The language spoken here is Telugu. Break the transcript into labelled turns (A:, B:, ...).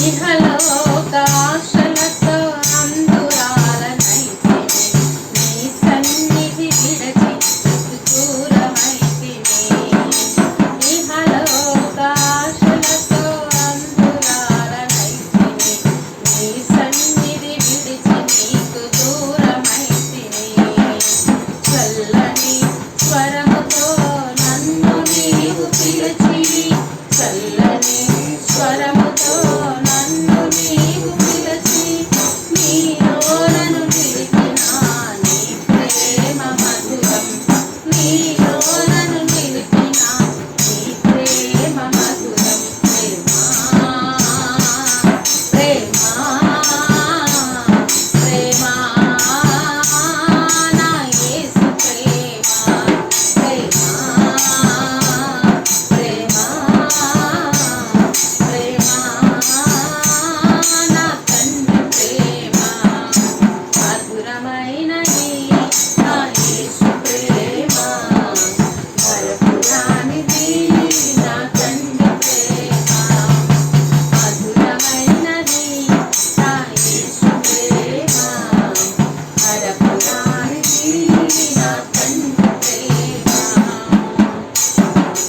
A: ఇహలోకాశలతో అందురాలనైతిని, నీ సన్నిధి విడచి దూరమైతిని. ఇహలోకాశలతో అందురాలనైతిని, నీ సన్నిధి విడిచి నీకు దూరమైతిని. చల్లని స్వరముతో నన్ను నీవు పిలిచి, చల్లని స్వరముతో నన్ను నీవు పిలిచి, నీలోనను నిలిపిన నీ ప్రేమ మధురం, నీలోనను నిలిపిన నీ ప్రేమ మధురం. ప్రేమ ప్రేమ నా యేసు ప్రేమ, ప్రేమ ప్రేమ ప్రేమ నా తండ్రి ప్రేమ, మధురమైన